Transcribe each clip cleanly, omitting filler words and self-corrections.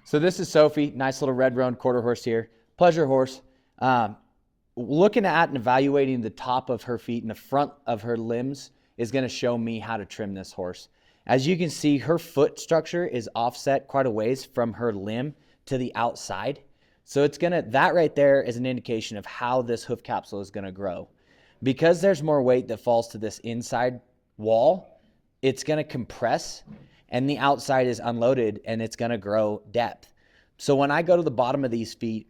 So this is Sophie, nice little red-roan quarter horse here, pleasure horse. Looking at and evaluating the top of her feet and the front of her limbs is going to show me how to trim this horse. As you can see, her foot structure is offset quite a ways from her limb to the outside. So it's gonna, that right there is an indication of how this hoof capsule is gonna grow. Because there's more weight that falls to this inside wall, it's gonna compress and the outside is unloaded and it's gonna grow depth. So when I go to the bottom of these feet,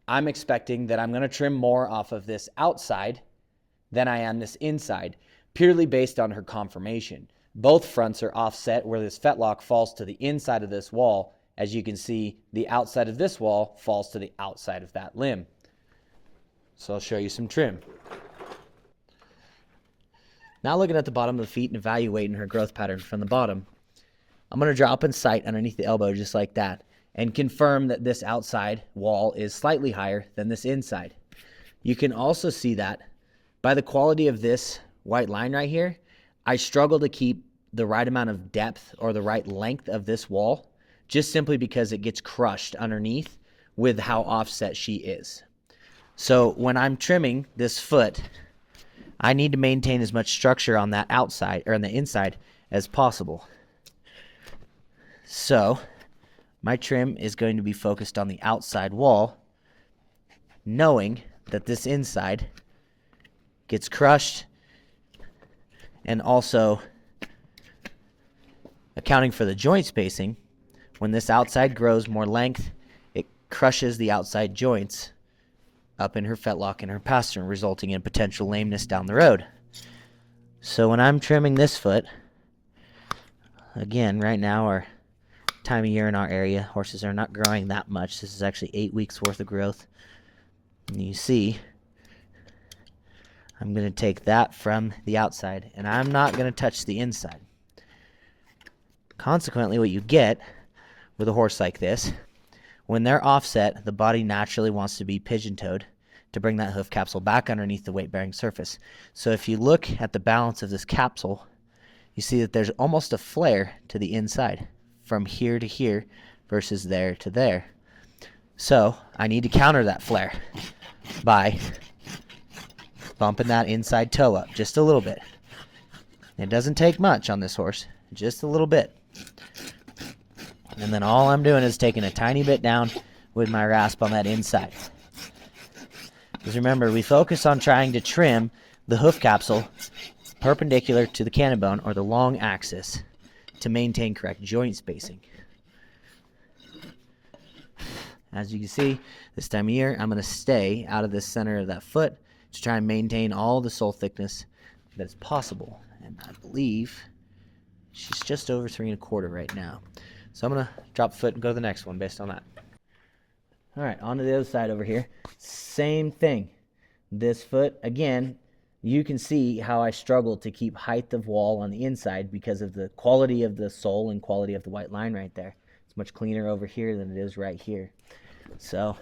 I'm expecting that I'm gonna trim more off of this outside than I am this inside, purely based on her conformation. Both fronts are offset where this fetlock falls to the inside of this wall. As you can see, the outside of this wall falls to the outside of that limb. So I'll show you some trim. Now looking at the bottom of the feet and evaluating her growth pattern from the bottom, I'm going to drop in sight underneath the elbow just like that and confirm that this outside wall is slightly higher than this inside. You can also see that by the quality of this white line right here, I struggle to keep the right amount of depth or the right length of this wall just simply because it gets crushed underneath with how offset she is. So when I'm trimming this foot, I need to maintain as much structure on that outside or on the inside as possible. So my trim is going to be focused on the outside wall, knowing that this inside gets crushed, and also accounting for the joint spacing. When this outside grows more length, it crushes the outside joints up in her fetlock and her pastern, resulting in potential lameness down the road. So when I'm trimming this foot, again, right now our time of year in our area, horses are not growing that much. This is actually 8 weeks worth of growth. And you see, I'm going to take that from the outside, and I'm not going to touch the inside. Consequently, what you get with a horse like this, when they're offset, the body naturally wants to be pigeon-toed to bring that hoof capsule back underneath the weight-bearing surface. So if you look at the balance of this capsule, you see that there's almost a flare to the inside from here to here versus there to there. So I need to counter that flare by bumping that inside toe up just a little bit. It doesn't take much on this horse, just a little bit. And then all I'm doing is taking a tiny bit down with my rasp on that inside. Because remember, we focus on trying to trim the hoof capsule perpendicular to the cannon bone or the long axis to maintain correct joint spacing. As you can see, this time of year, I'm going to stay out of the center of that foot to try and maintain all the sole thickness that is possible. And I believe she's just over 3 1/4 right now. So I'm going to drop foot and go to the next one based on that. All right, on to the other side over here. Same thing. This foot, again, you can see how I struggle to keep height of wall on the inside because of the quality of the sole and quality of the white line right there. It's much cleaner over here than it is right here. So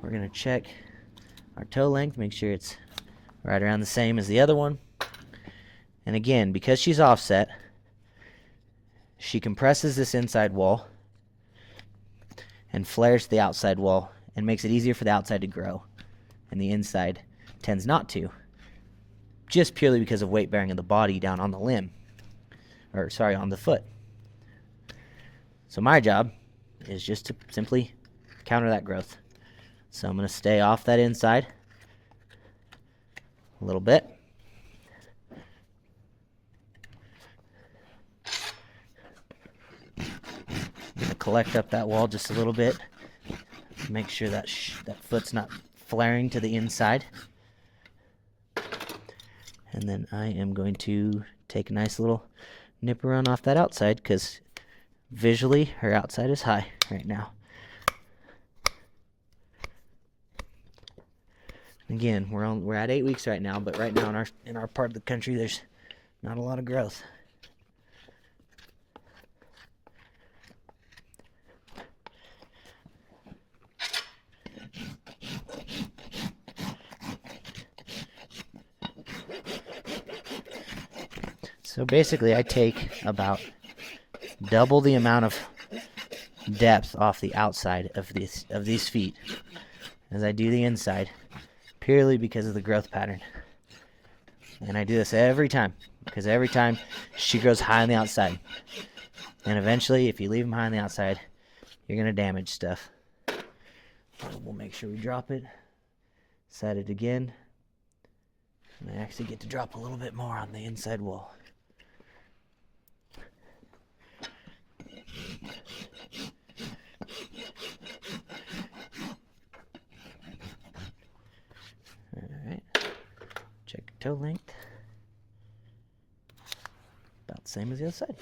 we're going to check our toe length, make sure it's right around the same as the other one. And again, because she's offset, she compresses this inside wall and flares the outside wall and makes it easier for the outside to grow, and the inside tends not to, just purely because of weight bearing of the body down on the limb, or sorry, on the foot. So my job is just to simply counter that growth. So I'm going to stay off that inside a little bit. I'm going to collect up that wall just a little bit. Make sure that that foot's not flaring to the inside. And then I am going to take a nice little nip run off that outside because visually her outside is high right now. Again, we're at 8 weeks right now, but right now in our part of the country there's not a lot of growth. So basically I take about double the amount of depth off the outside of these feet as I do the inside, purely because of the growth pattern. And I do this every time, because every time she grows high on the outside. And eventually, if you leave them high on the outside, you're going to damage stuff. We'll make sure we drop it. Set it again. And I actually get to drop a little bit more on the inside wall. Alright. Check toe length. About the same as the other side.